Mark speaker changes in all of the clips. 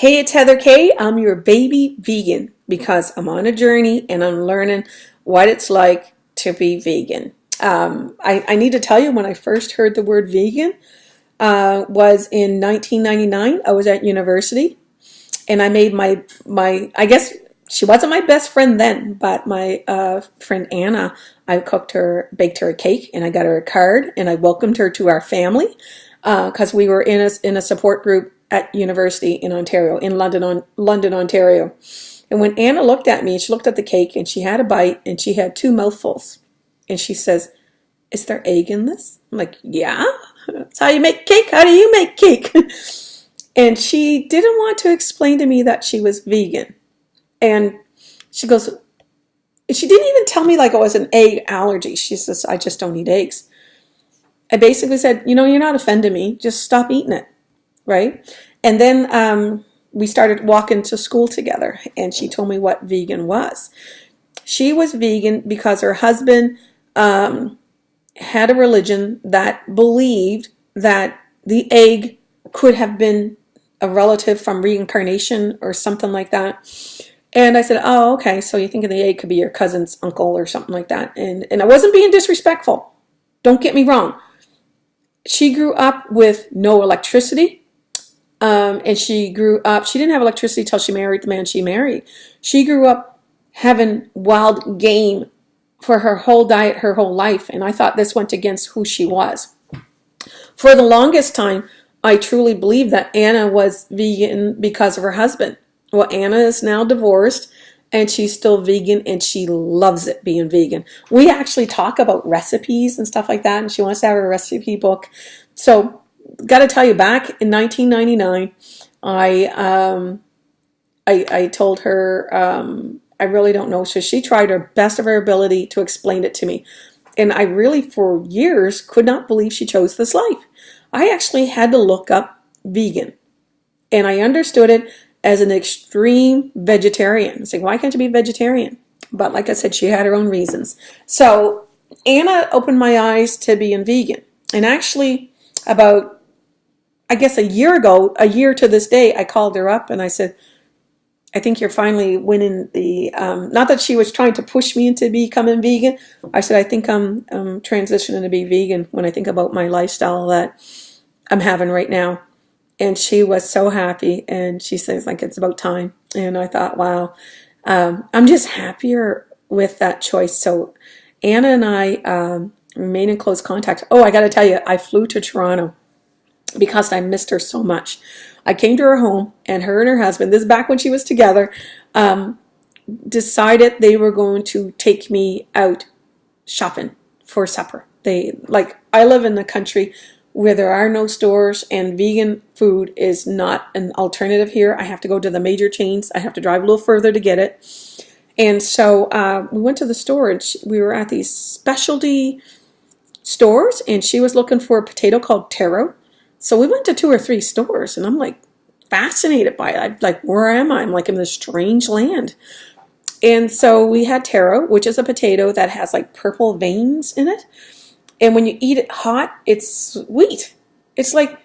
Speaker 1: Hey, it's Heather Kay. I'm your baby vegan because I'm on a journey and I'm learning what it's like to be vegan. I need to tell you, when I first heard the word vegan was in 1999. I was at university and I made my I guess she wasn't my best friend then, but my friend Anna, I baked her a cake, and I got her a card, and I welcomed her to our family because we were in a support group at university in Ontario, in London, Ontario. And when Anna looked at me, she looked at the cake, and she had a bite, and she had two mouthfuls, and she says, "Is there egg in this?" I'm like, "Yeah, that's how you make cake. How do you make cake?" And she didn't want to explain to me that she was vegan. And she goes, she didn't even tell me like it was an egg allergy. She says, "I just don't eat eggs." I basically said, "You're not offending me. Just stop eating it." Right? And then we started walking to school together, and she told me what vegan was. She was vegan because her husband had a religion that believed that the egg could have been a relative from reincarnation or something like that. And I said, "Oh, okay, so you think the egg could be your cousin's uncle or something like that." And I wasn't being disrespectful. Don't get me wrong. She grew up with no electricity. And she grew up, she didn't have electricity till she married the man she married. She grew up having wild game for her whole diet, her whole life. And I thought this went against who she was. For the longest time, I truly believed that Anna was vegan because of her husband. Well, Anna is now divorced, and she's still vegan, and she loves it being vegan. We actually talk about recipes and stuff like that, and she wants to have a recipe book. So, got to tell you, back in 1999, I told her I really don't know. So she tried her best of her ability to explain it to me. And I really, for years, could not believe she chose this life. I actually had to look up vegan. And I understood it as an extreme vegetarian. It's like, why can't you be vegetarian? But like I said, she had her own reasons. So Anna opened my eyes to being vegan. And actually, about, I guess, a year to this day, I called her up and I said, "I think you're finally winning the," not that she was trying to push me into becoming vegan. I said, "I think I'm transitioning to be vegan when I think about my lifestyle that I'm having right now." And she was so happy, and she says, like, it's about time. And I thought, wow, I'm just happier with that choice. So Anna and I remain in close contact. Oh, I got to tell you, I flew to Toronto because I missed her so much. I came to her home, and her husband, this is back when she was together, decided they were going to take me out shopping for supper. I live in the country where there are no stores, and vegan food is not an alternative here. I have to go to the major chains. I have to drive a little further to get it. And so we went to the store, and we were at these specialty stores, and she was looking for a potato called taro. So we went to 2 or 3 stores, and I'm like fascinated by it. I'm like, where am I? I'm like in this strange land. And so we had taro, which is a potato that has like purple veins in it. And when you eat it hot, it's sweet. It's like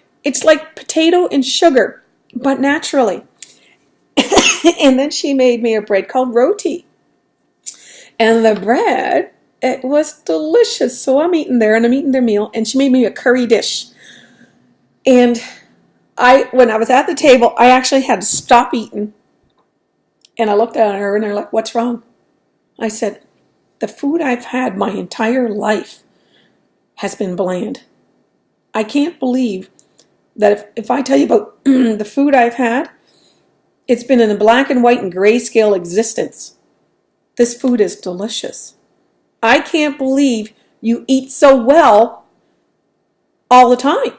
Speaker 1: potato and sugar, but naturally. And then she made me a bread called roti. And the bread, it was delicious. So I'm eating there, and I'm eating their meal, and she made me a curry dish. And when I was at the table, I actually had to stop eating. And I looked at her, and they're like, "What's wrong?" I said, "The food I've had my entire life has been bland. I can't believe that if I tell you about the food I've had, it's been in a black and white and grayscale existence. This food is delicious. I can't believe you eat so well all the time."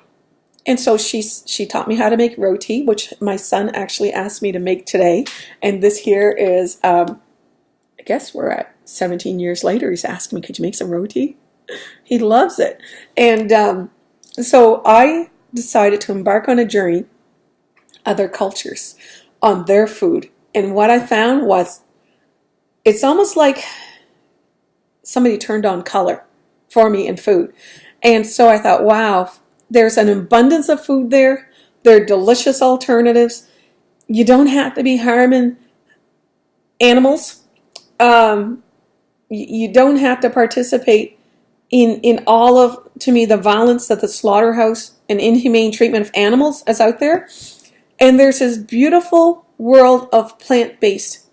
Speaker 1: And so she taught me how to make roti, which my son actually asked me to make today. And this here is, I guess we're at 17 years later. He's asking me, "Could you make some roti?" He loves it. And so I decided to embark on a journey, other cultures, on their food. And what I found was, it's almost like somebody turned on color for me in food. And so I thought, wow, there's an abundance of food there. They're delicious alternatives. You don't have to be harming animals. You don't have to participate in all of, to me, the violence that the slaughterhouse and inhumane treatment of animals is out there. And there's this beautiful world of plant-based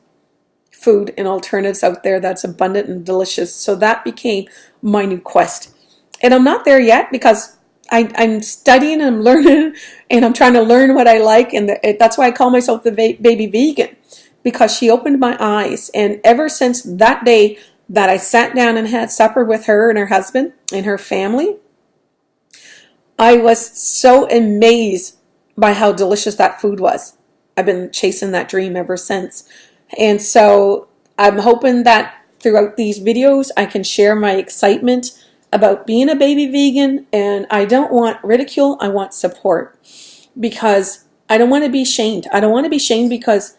Speaker 1: food and alternatives out there that's abundant and delicious. So that became my new quest. And I'm not there yet because I'm studying and I'm learning and I'm trying to learn what I like. And that's why I call myself the baby vegan, because she opened my eyes. And ever since that day that I sat down and had supper with her and her husband and her family, I was so amazed by how delicious that food was. I've been chasing that dream ever since. And so I'm hoping that throughout these videos I can share my excitement about being a baby vegan. And I don't want ridicule, I want support, because I don't want to be shamed. I don't want to be shamed because,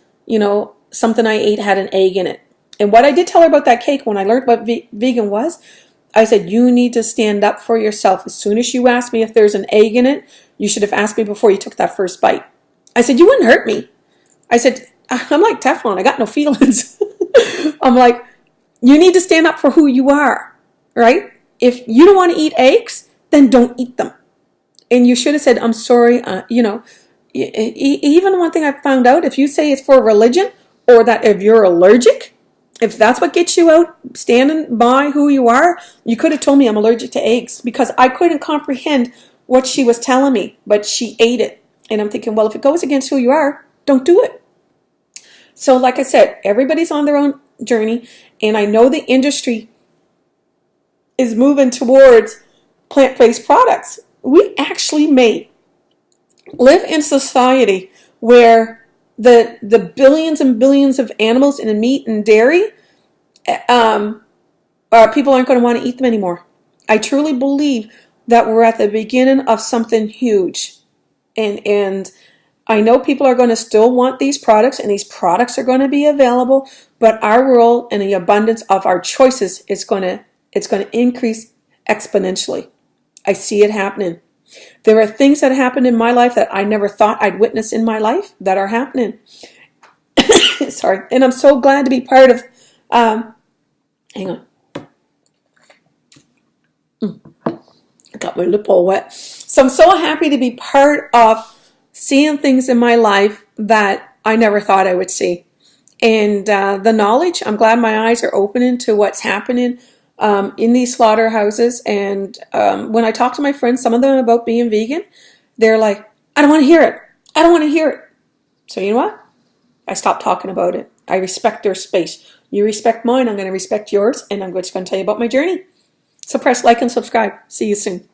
Speaker 1: something I ate had an egg in it. And what I did tell her about that cake when I learned what vegan was, I said, you need to stand up for yourself. As soon as you asked me if there's an egg in it, you should have asked me before you took that first bite. I said, you wouldn't hurt me. I said, I'm like Teflon. I got no feelings. I'm like, you need to stand up for who you are, right? If you don't want to eat eggs, then don't eat them. And you should have said, I'm sorry. Even one thing I found out, if you say it's for religion, or that if you're allergic, if that's what gets you out standing by who you are, you could have told me I'm allergic to eggs, because I couldn't comprehend what she was telling me, but she ate it. And I'm thinking, well, if it goes against who you are, don't do it. So like I said, everybody's on their own journey, and I know the industry is moving towards plant-based products. We actually may live in society where the billions and billions of animals in the meat and dairy, people aren't going to want to eat them anymore. I truly believe that we're at the beginning of something huge. And I know people are going to still want these products, and these products are going to be available, but our world and the abundance of our choices is going to increase exponentially. I see it happening. There are things that happened in my life that I never thought I'd witness in my life that are happening. Sorry. And I'm so glad to be part of, hang on. I got my lip all wet. So I'm so happy to be part of seeing things in my life that I never thought I would see. And the knowledge, I'm glad my eyes are opening to what's happening in these slaughterhouses. And when I talk to my friends, some of them about being vegan, they're like, I don't want to hear it. I don't want to hear it. So you know what? I stopped talking about it. I respect their space. You respect mine, I'm going to respect yours, and I'm just going to tell you about my journey. So press like and subscribe. See you soon.